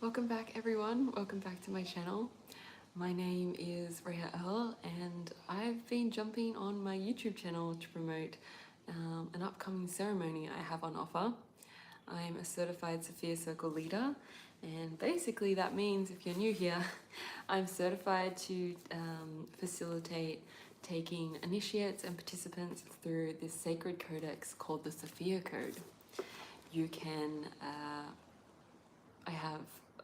Welcome back everyone, welcome back to my channel. My name is Rhea Earl and I've been jumping on my YouTube channel to promote an upcoming ceremony I have on offer. I'm a certified Sophia Circle leader, and basically that means, if you're new here, I'm certified to facilitate taking initiates and participants through this sacred codex called the Sophia Code. You can,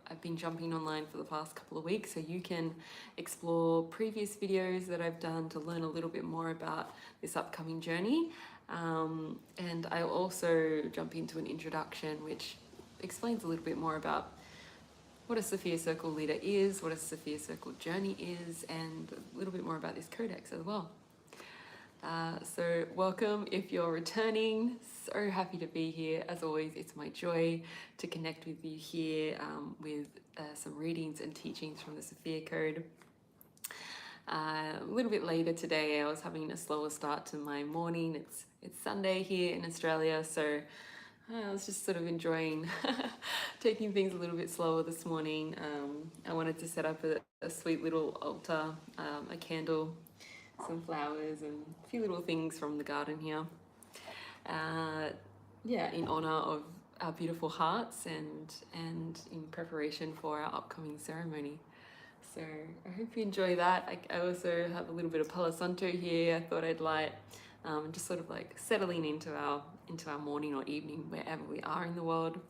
I've been jumping online for the past couple of weeks, so you can explore previous videos that I've done to learn a little bit more about this upcoming journey. And I'll also jump into an introduction which explains a little bit more about what a Sophia Circle leader is, what a Sophia Circle journey is, and a little bit more about this codex as well. So welcome if you're returning. So happy to be here. As always, it's my joy to connect with you here with some readings and teachings from the Sophia Code. A little bit later today, I was having a slower start to my morning. It's Sunday here in Australia, so I was just sort of enjoying taking things a little bit slower this morning. I wanted to set up a sweet little altar, a candle, some flowers and a few little things from the garden here. Yeah, in honor of our beautiful hearts and in preparation for our upcoming ceremony. So I hope you enjoy that. I also have a little bit of Palo Santo here I thought I'd light, just sort of like settling into our morning or evening wherever we are in the world.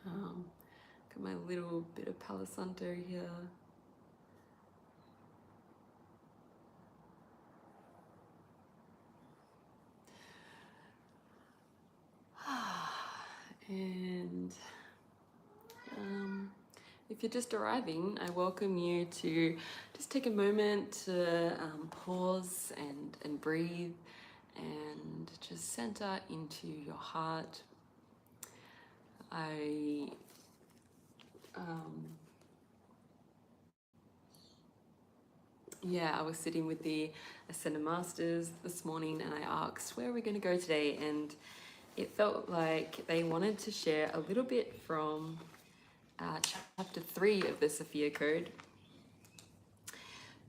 Got my little bit of Palo Santo here. And if you're just arriving, I welcome you to just take a moment to pause and breathe and just center into your heart. I was sitting with the Ascended Masters this morning and I asked, where are we going to go today? And it felt like they wanted to share a little bit from chapter 3 of the Sophia Code,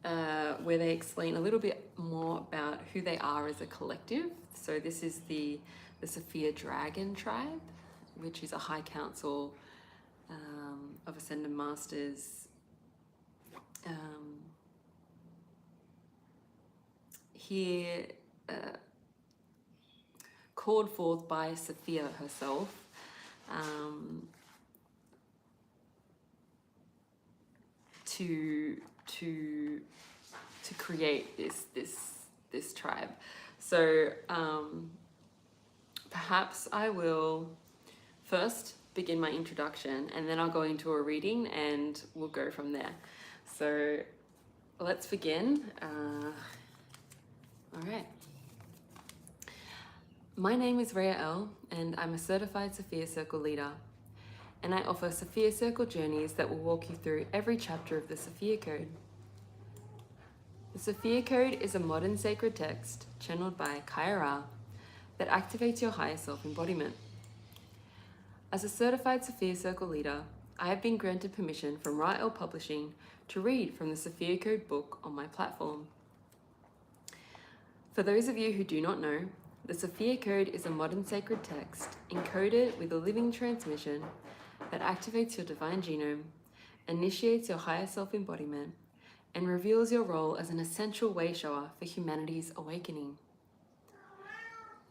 where they explain a little bit more about who they are as a collective. So this is the Sophia Dragon Tribe, which is a high council of Ascended Masters here, called forth by Sophia herself, to create this tribe. So perhaps I will first begin my introduction and then I'll go into a reading and we'll go from there. So let's begin. All right. My name is Rhea L and I'm a certified Sophia Circle leader, and I offer Sophia Circle journeys that will walk you through every chapter of the Sophia Code. The Sophia Code is a modern sacred text channeled by Kaira that activates your higher self embodiment. As a certified Sophia Circle leader, I have been granted permission from Rael Publishing to read from the Sophia Code book on my platform. For those of you who do not know, the Sophia Code is a modern sacred text encoded with a living transmission that activates your divine genome, initiates your higher self embodiment, and reveals your role as an essential way shower for humanity's awakening.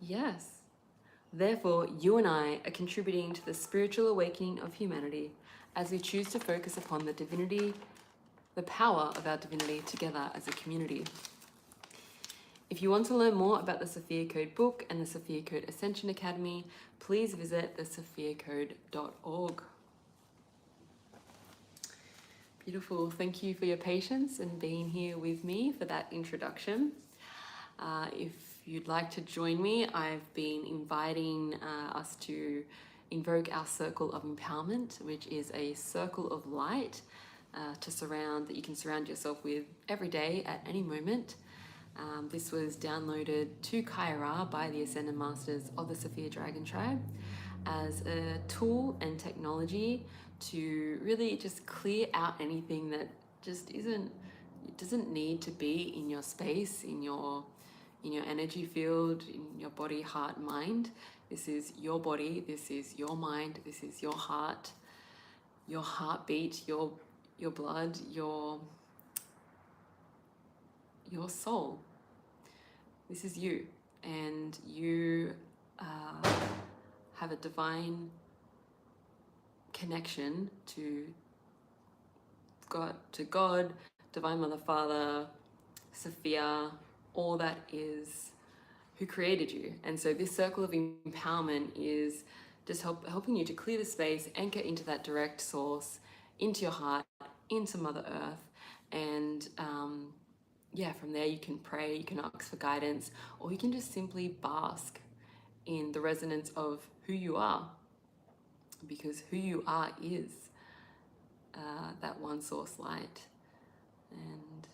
Yes. Therefore, you and I are contributing to the spiritual awakening of humanity as we choose to focus upon the divinity, the power of our divinity together as a community. If you want to learn more about the Sophia Code book and the Sophia Code Ascension Academy, please visit thesophiacode.org. Beautiful. Thank you for your patience and being here with me for that introduction. If you'd like to join me, I've been inviting us to invoke our circle of empowerment, which is a circle of light that you can surround yourself with every day at any moment. This was downloaded to Kaira by the Ascended Masters of the Sophia Dragon Tribe as a tool and technology to really just clear out anything that just it doesn't need to be in your space, in your energy field, in your body, heart, mind. This is your body, this is your mind, this is your heart, your heartbeat, your blood, your soul. This is you, and you have a divine connection to God, Divine Mother, Father, Sophia, all that is who created you. And so this circle of empowerment is just helping you to clear the space, anchor into that direct source, into your heart, into Mother Earth. And from there you can pray, you can ask for guidance, or you can just simply bask in the resonance of who you are, because who you are is that one source light. And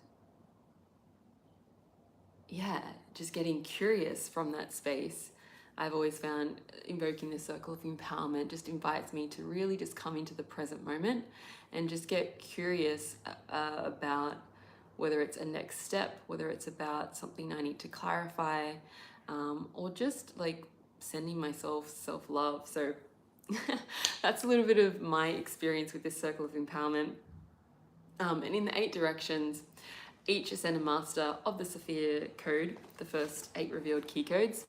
just getting curious from that space. I've always found invoking the circle of empowerment just invites me to really just come into the present moment and just get curious about whether it's a next step, whether it's about something I need to clarify, or just like sending myself self-love. So that's a little bit of my experience with this circle of empowerment. And in the 8 directions, each Ascended Master of the Sophia Code, the first 8 revealed key codes,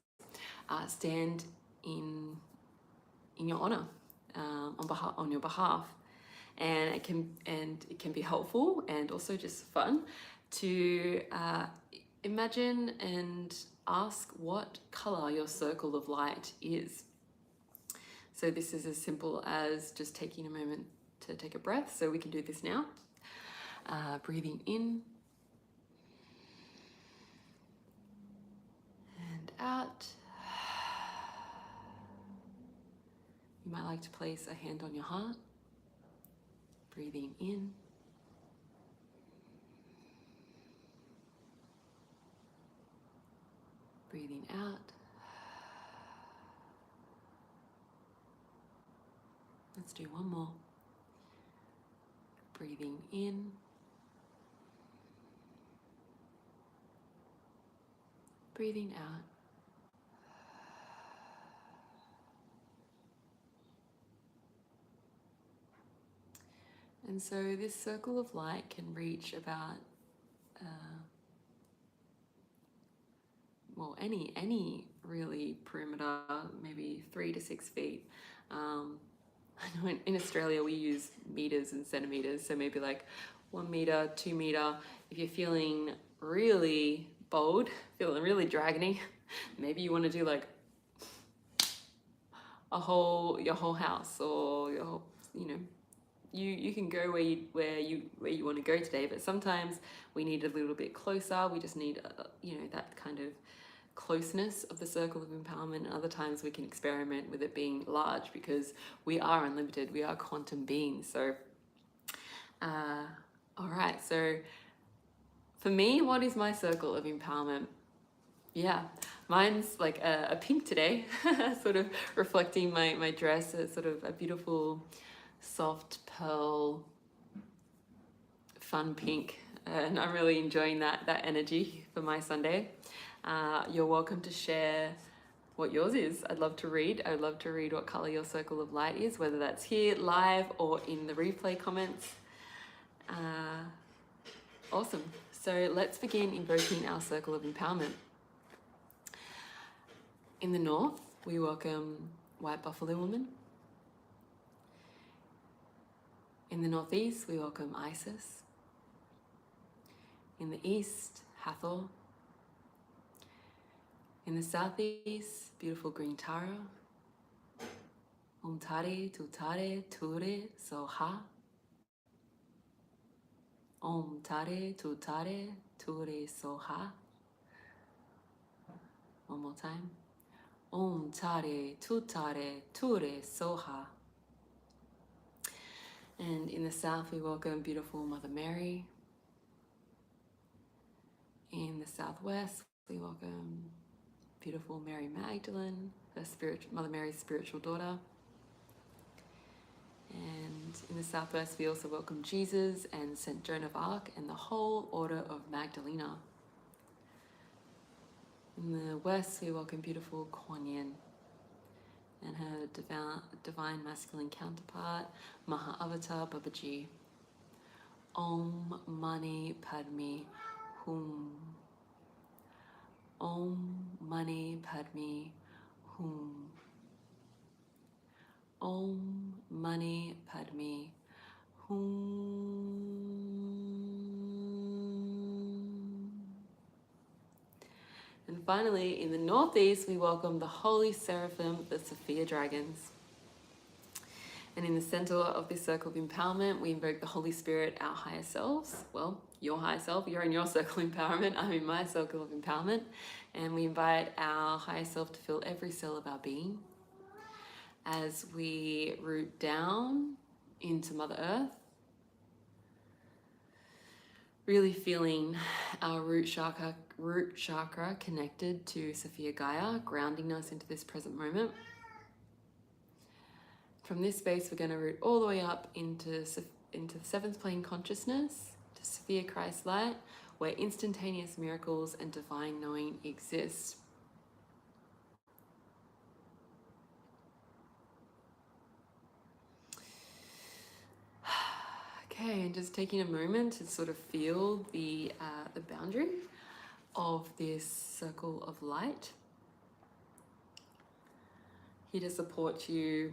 stand in your honor, on your behalf, and it can be helpful and also just fun to imagine and ask what color your circle of light is. So this is as simple as just taking a moment to take a breath. So we can do this now. Breathing in and out. You might like to place a hand on your heart. Breathing in. Breathing out. Let's do one more. Breathing in. Breathing out. And so this circle of light can reach about, any really perimeter, maybe 3 to 6 feet. I know in Australia we use meters and centimeters, so maybe like 1 meter, 2 meter. If you're feeling really bold, feeling really dragony, maybe you want to do like your whole house, or your whole, you can go where you want to go today. But sometimes we need a little bit closer. We just need that kind of closeness of the circle of empowerment. And other times we can experiment with it being large, because we are unlimited. We are quantum beings. So all right, so for me, what is my circle of empowerment? Mine's like a pink today, sort of reflecting my dress, sort of a beautiful soft pearl fun pink, and I'm really enjoying that energy for my Sunday. You're welcome to share what yours is. I'd love to read what color your circle of light is, whether that's here live or in the replay comments. Awesome. So let's begin invoking our circle of empowerment. In the north, we welcome White Buffalo Woman. In the northeast, we welcome Isis. In the east, Hathor. In the southeast, beautiful green Tara. Tare, tutare, ture, soha. Tare, tutare, ture, soha. One more time. Tare, tutare, ture, soha. And in the south, we welcome beautiful Mother Mary. In the southwest, we welcome beautiful Mary Magdalene, Mother Mary's spiritual daughter. And in the southwest, we also welcome Jesus and St. Joan of Arc and the whole Order of Magdalena. In the west, we welcome beautiful Kuan Yin and her divine masculine counterpart, Mahavatar Babaji. Om Mani Padme Hum. Om Mani Padme Hum. Om Mani Padme Hum. And finally, in the northeast, we welcome the holy seraphim, the Sophia Dragons. And in the center of this circle of empowerment, we invoke the Holy Spirit, our higher selves. Well, your higher self, you're in your circle of empowerment, I'm in my circle of empowerment. And we invite our higher self to fill every cell of our being as we root down into Mother Earth, really feeling our root chakra connected to Sophia Gaia, grounding us into this present moment. From this space, we're going to root all the way up into the seventh plane consciousness, to Sophia Christ light, where instantaneous miracles and divine knowing exist. Okay, and just taking a moment to sort of feel the boundary of this circle of light. Here to support you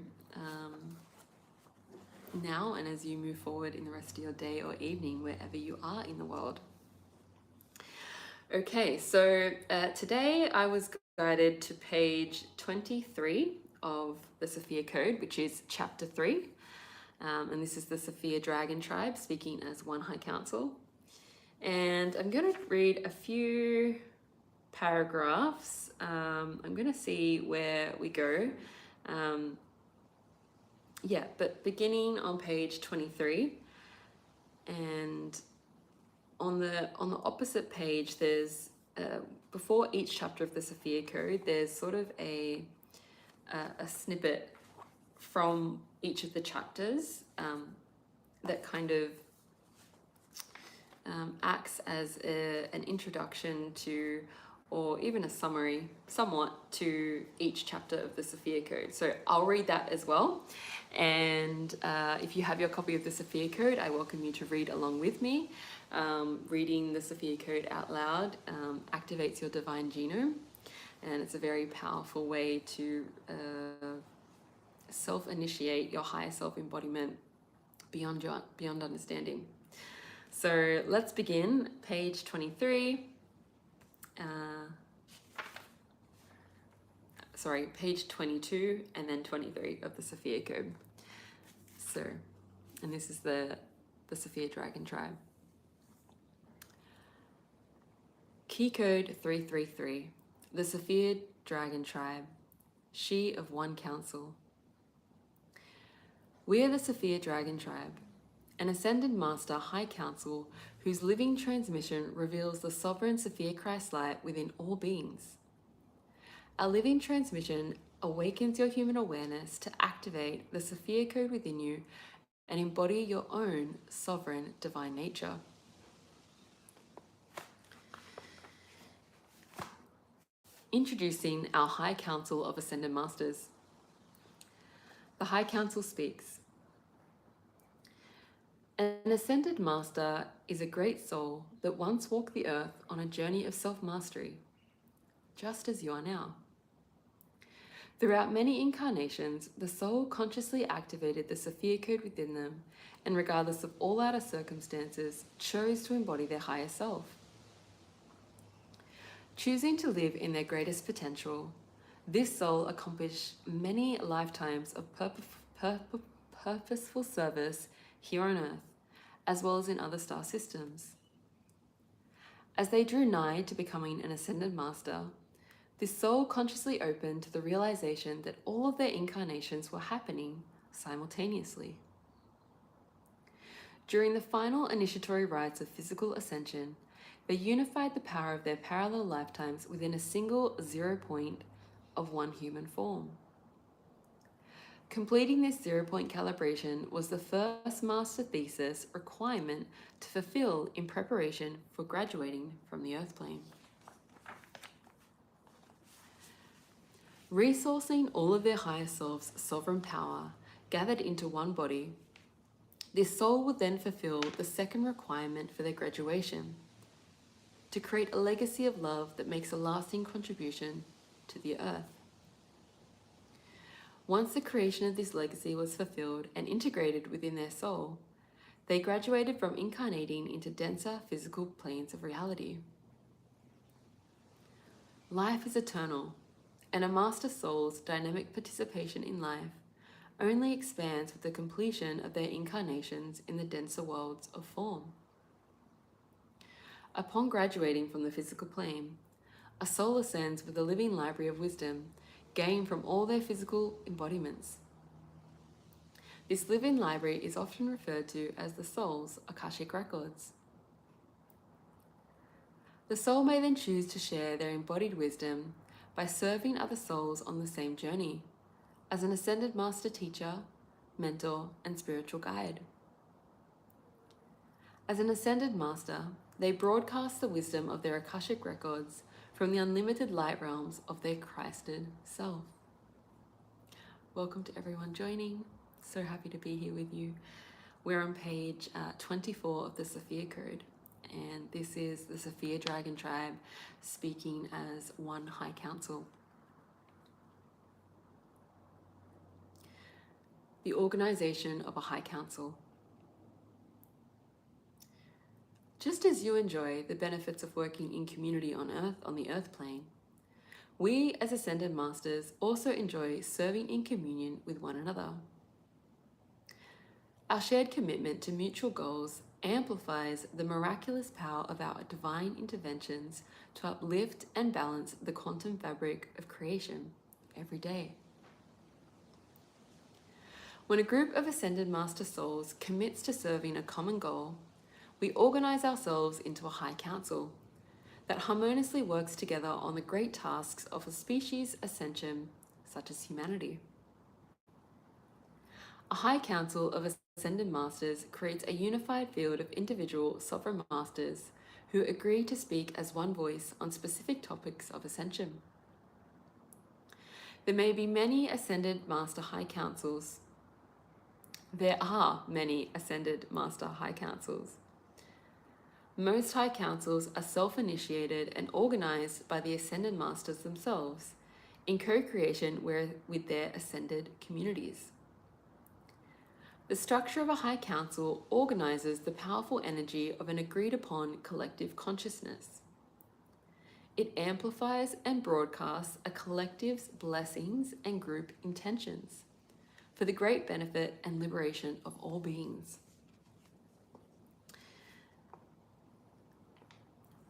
now and as you move forward in the rest of your day or evening, wherever you are in the world. Okay, so today I was guided to page 23 of the Sophia Code, which is chapter 3. And this is the Sophia Dragon Tribe speaking as one High Council. And I'm going to read a few paragraphs. I'm going to see where we go. But beginning on page 23, and on the opposite page, there's before each chapter of the Sophia Code, there's sort of a snippet from each of the chapters that kind of acts as an introduction to, or even a summary somewhat to, each chapter of the Sophia Code. So I'll read that as well. And if you have your copy of the Sophia Code, I welcome you to read along with me. Reading the Sophia Code out loud activates your divine genome, and it's a very powerful way to self-initiate your higher self-embodiment beyond understanding. So let's begin, page 23. Page 22 and then 23 of the Sophia Code. So, and this is the Sophia Dragon Tribe. Key code 333, the Sophia Dragon Tribe, she of one council. We are the Sophia Dragon Tribe, an ascended master high council whose living transmission reveals the sovereign Sophia Christ light within all beings. Our living transmission awakens your human awareness to activate the Sophia Code within you and embody your own sovereign divine nature. Introducing our High Council of Ascended Masters. The High Council speaks. An ascended master is a great soul that once walked the earth on a journey of self-mastery, just as you are now. Throughout many incarnations, the soul consciously activated the Sophia Code within them, and regardless of all outer circumstances, chose to embody their higher self. Choosing to live in their greatest potential, this soul accomplished many lifetimes of purposeful service here on Earth, as well as in other star systems. As they drew nigh to becoming an ascended master, this soul consciously opened to the realization that all of their incarnations were happening simultaneously. During the final initiatory rites of physical ascension, they unified the power of their parallel lifetimes within a single 0 point of one human form. Completing this 0-point calibration was the first master thesis requirement to fulfill in preparation for graduating from the earth plane. Resourcing all of their higher selves' sovereign power gathered into one body, this soul would then fulfill the second requirement for their graduation, to create a legacy of love that makes a lasting contribution to the earth. Once the creation of this legacy was fulfilled and integrated within their soul, they graduated from incarnating into denser physical planes of reality. Life is eternal, and a master soul's dynamic participation in life only expands with the completion of their incarnations in the denser worlds of form. Upon graduating from the physical plane, a soul ascends with a living library of wisdom gained from all their physical embodiments. This living library is often referred to as the soul's Akashic records. The soul may then choose to share their embodied wisdom by serving other souls on the same journey, as an ascended master teacher, mentor, and spiritual guide. As an ascended master, they broadcast the wisdom of their Akashic records from the unlimited light realms of their Christed self. Welcome to everyone joining. So happy to be here with you. We're on page 24 of the Sophia Code, and this is the Sophia Dragon Tribe speaking as one High Council. The organization of a High Council. Just as you enjoy the benefits of working in community on the earth plane, we as Ascended Masters also enjoy serving in communion with one another. Our shared commitment to mutual goals amplifies the miraculous power of our divine interventions to uplift and balance the quantum fabric of creation every day. When a group of Ascended Master souls commits to serving a common goal, we organize ourselves into a High Council that harmoniously works together on the great tasks of a species ascension, such as humanity. A High Council of Ascended Masters creates a unified field of individual sovereign masters who agree to speak as one voice on specific topics of ascension. There may be many Ascended Master High Councils. There are many Ascended Master High Councils. Most High Councils are self-initiated and organized by the Ascended Masters themselves in co-creation with their Ascended communities. The structure of a High Council organizes the powerful energy of an agreed-upon collective consciousness. It amplifies and broadcasts a collective's blessings and group intentions for the great benefit and liberation of all beings.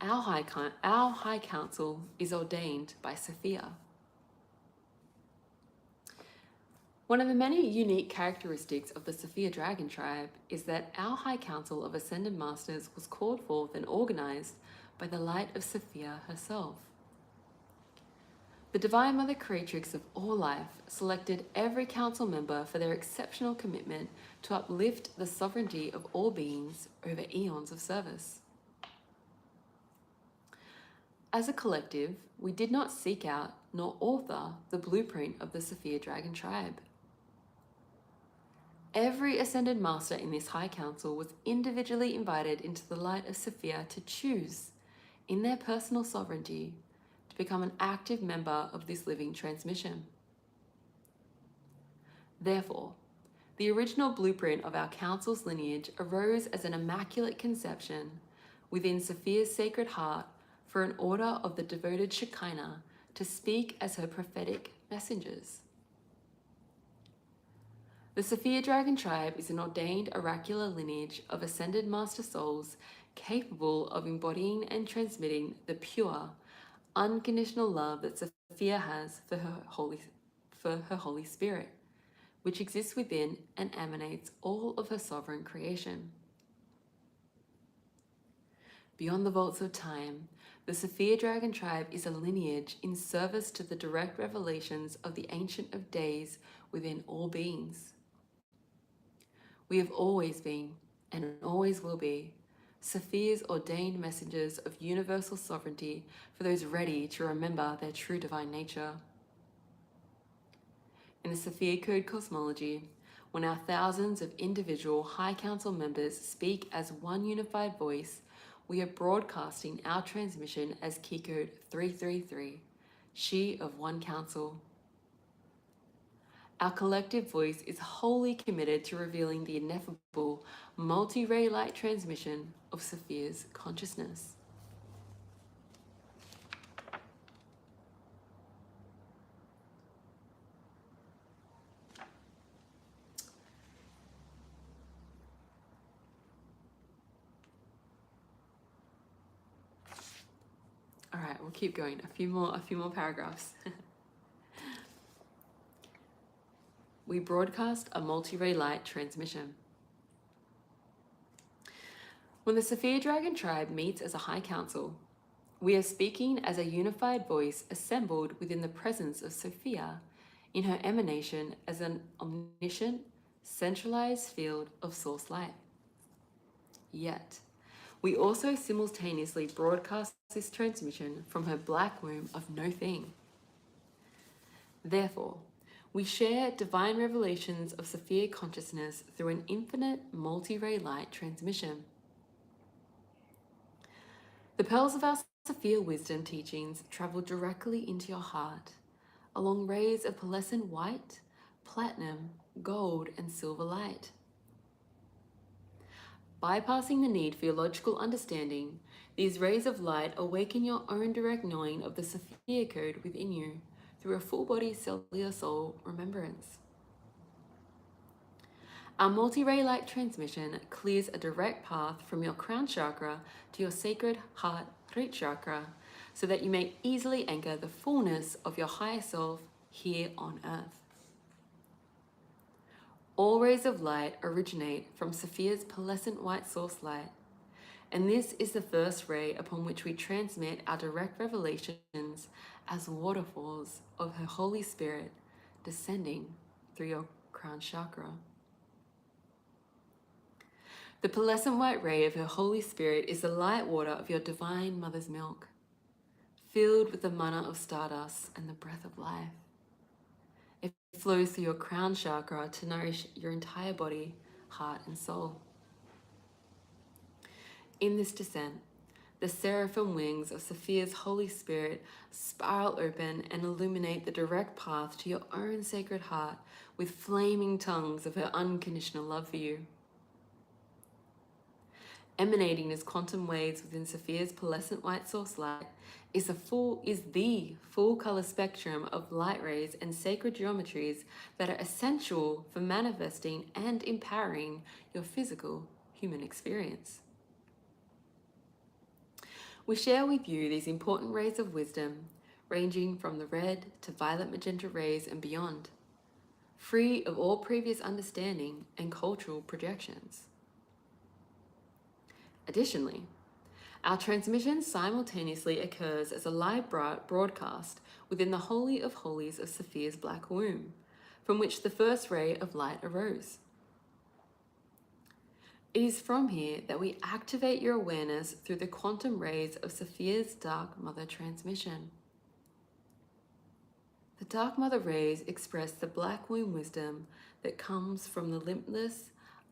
Our High Council is ordained by Sophia. One of the many unique characteristics of the Sophia Dragon Tribe is that our High Council of Ascended Masters was called forth and organized by the light of Sophia herself. The Divine Mother Creatrix of all life selected every council member for their exceptional commitment to uplift the sovereignty of all beings over eons of service. As a collective, we did not seek out nor author the blueprint of the Sophia Dragon Tribe. Every Ascended Master in this High Council was individually invited into the light of Sophia to choose, in their personal sovereignty, to become an active member of this living transmission. Therefore, the original blueprint of our Council's lineage arose as an immaculate conception within Sophia's sacred heart for an order of the devoted Shekinah to speak as her prophetic messengers. The Sophia Dragon Tribe is an ordained oracular lineage of Ascended Master souls capable of embodying and transmitting the pure, unconditional love that Sophia has for her Holy Spirit, which exists within and emanates all of her sovereign creation. Beyond the vaults of time, the Sophia Dragon Tribe is a lineage in service to the direct revelations of the Ancient of Days within all beings. We have always been, and always will be, Sophia's ordained messengers of universal sovereignty for those ready to remember their true divine nature. In the Sophia Code cosmology, when our thousands of individual High Council members speak as one unified voice, we are broadcasting our transmission as Key Code 333, She of One Council. Our collective voice is wholly committed to revealing the ineffable multi-ray light transmission of Sophia's consciousness. All right, we'll keep going. A few more paragraphs. We broadcast a multi-ray light transmission. When the Sophia Dragon Tribe meets as a High Council, we are speaking as a unified voice assembled within the presence of Sophia in her emanation as an omniscient, centralized field of source light. Yet, we also simultaneously broadcast this transmission from her black womb of no thing. Therefore, we share divine revelations of Sophia consciousness through an infinite multi-ray light transmission. The pearls of our Sophia wisdom teachings travel directly into your heart, along rays of pearlescent white, platinum, gold, and silver light. Bypassing the need for your logical understanding, these rays of light awaken your own direct knowing of the Sophia Code within you through a full-body cellular soul remembrance. Our multi-ray light transmission clears a direct path from your crown chakra to your sacred heart root chakra so that you may easily anchor the fullness of your higher self here on earth. All rays of light originate from Sophia's pearlescent white source light, and this is the first ray upon which we transmit our direct revelations as waterfalls of her Holy Spirit descending through your crown chakra. The pearlescent white ray of her Holy Spirit is the light water of your divine mother's milk, filled with the manna of stardust and the breath of life. It flows through your crown chakra to nourish your entire body, heart, and soul. In this descent, the seraphim wings of Sophia's Holy Spirit spiral open and illuminate the direct path to your own sacred heart with flaming tongues of her unconditional love for you. Emanating as quantum waves within Sophia's pearlescent white source light is the full color spectrum of light rays and sacred geometries that are essential for manifesting and empowering your physical human experience. We share with you these important rays of wisdom, ranging from the red to violet magenta rays and beyond, free of all previous understanding and cultural projections. Additionally, our transmission simultaneously occurs as a live broadcast within the Holy of Holies of Sophia's black womb, from which the first ray of light arose. It is from here that we activate your awareness through the quantum rays of Sophia's Dark Mother transmission. The Dark Mother rays express the black womb wisdom that comes from the limitless,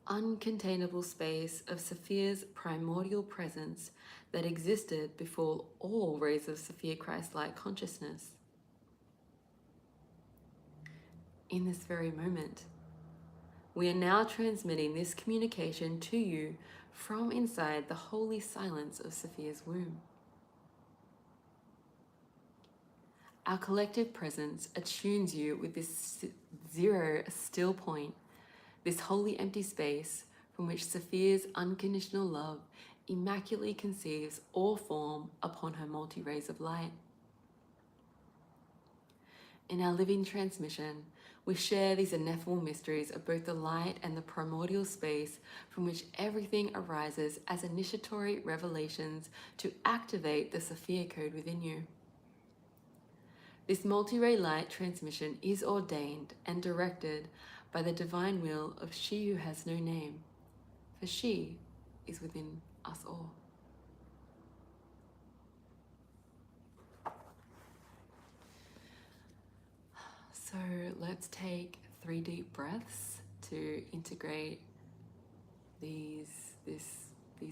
uncontainable space of Sophia's primordial presence that existed before all rays of Sophia Christ-like consciousness. In this very moment, we are now transmitting this communication to you from inside the holy silence of Sophia's womb. Our collective presence attunes you with this zero still point, this holy empty space from which Sophia's unconditional love immaculately conceives all form upon her multi-rays of light. In our living transmission, we share these ineffable mysteries of both the light and the primordial space from which everything arises as initiatory revelations to activate the Sophia Code within you. This multi-ray light transmission is ordained and directed by the divine will of she who has no name, for she is within us all. So let's take 3 deep breaths to integrate these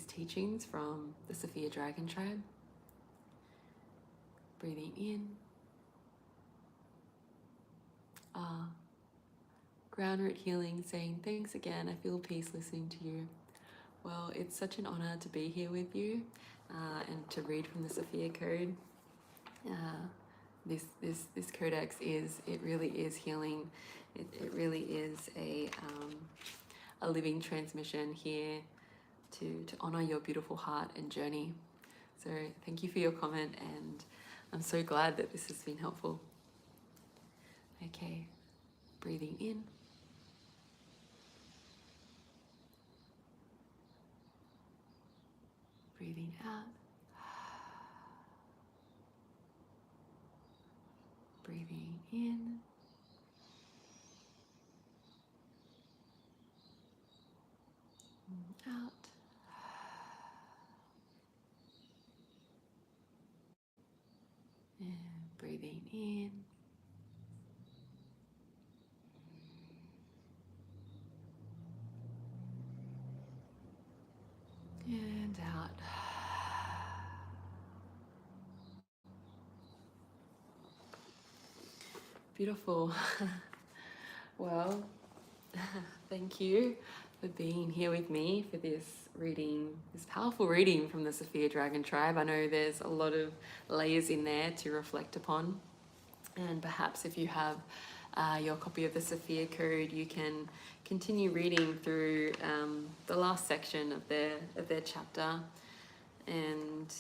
teachings from the Sophia Dragon Tribe. Breathing in. Ground root healing, saying thanks again. I feel peace listening to you. Well, it's such an honor to be here with you and to read from the Sophia Code. This codex really is healing. It really is a living transmission here to honor your beautiful heart and journey. So thank you for your comment, and I'm so glad that this has been helpful. Okay, breathing in. Breathing out. Breathing in. Out. And breathing in. And out. Beautiful. Well, thank you for being here with me for this reading, this powerful reading from the Sophia Dragon Tribe. I know there's a lot of layers in there to reflect upon, and perhaps if you have your copy of the Sophia Code, you can continue reading through the last section of their chapter, and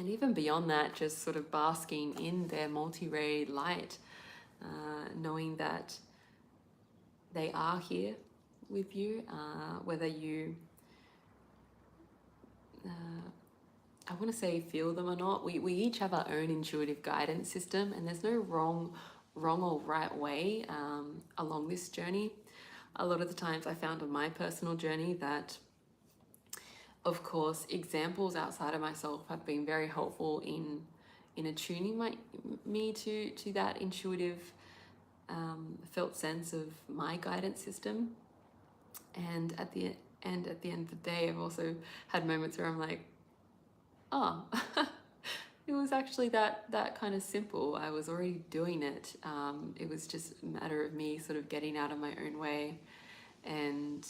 even beyond that, just sort of basking in their multi-ray light, knowing that they are here with you, whether you, I want to say feel them or not. We each have our own intuitive guidance system, and there's no wrong or right way along this journey. A lot of the times I found on my personal journey that, of course, examples outside of myself have been very helpful in attuning me to that intuitive felt sense of my guidance system. And at the end of the day, I've also had moments where I'm like, oh, it was actually that kind of simple. I was already doing it. It was just a matter of me sort of getting out of my own way and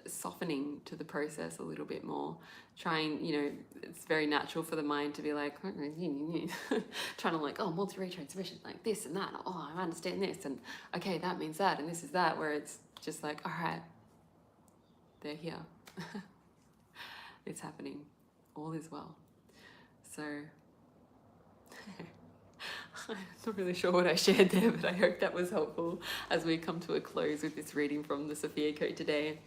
softening to the process a little bit more. Trying, it's very natural for the mind to be like, trying to like, oh, multi-ray transmission, like this and that. Oh, I understand this. And okay, that means that. And this is that, where it's just like, all right, they're here. It's happening. All is well. So I'm not really sure what I shared there, but I hope that was helpful as we come to a close with this reading from the Sophia Code today.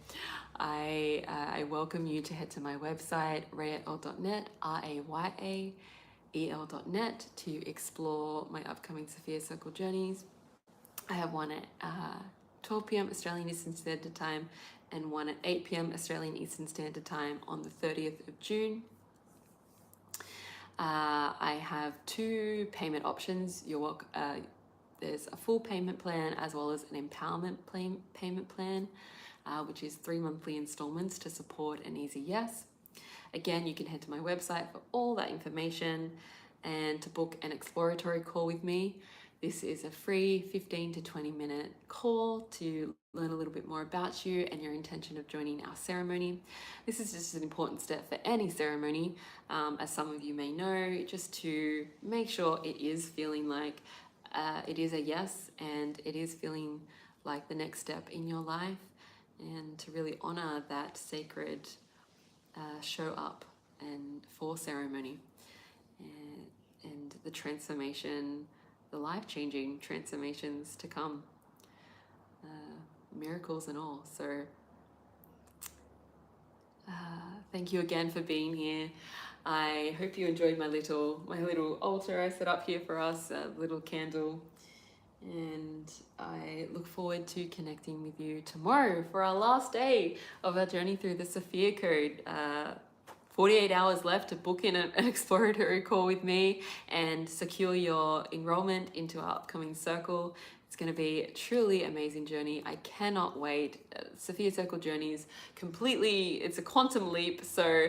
I welcome you to head to my website, rayael.net, RAYAEL.net, to explore my upcoming Sophia Circle journeys. I have one at 12 p.m. Australian Eastern Standard Time and one at 8 p.m. Australian Eastern Standard Time on the 30th of June. I have 2 payment options. There's a full payment plan as well as an empowerment payment plan, which is 3 monthly installments to support an easy yes. Again, you can head to my website for all that information and to book an exploratory call with me. This is a free 15 to 20 minute call to learn a little bit more about you and your intention of joining our ceremony. This is just an important step for any ceremony, as some of you may know, just to make sure it is feeling like it is a yes, and it is feeling like the next step in your life, and to really honor that sacred show up and for ceremony. And the transformation, the life-changing transformations to come, miracles and all. So thank you again for being here. I hope you enjoyed my little altar I set up here for us, a little candle. And I look forward to connecting with you tomorrow for our last day of our journey through the Sophia Code. 48 hours left to book in an exploratory call with me and secure your enrollment into our upcoming circle. It's going to be a truly amazing journey. I cannot wait. Sophia Circle journey is it's a quantum leap. So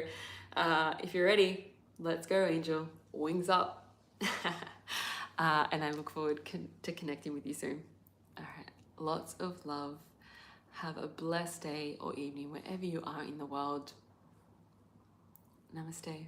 if you're ready, let's go, Angel. Wings up. And I look forward to connecting with you soon. All right, lots of love. Have a blessed day or evening wherever you are in the world. Namaste.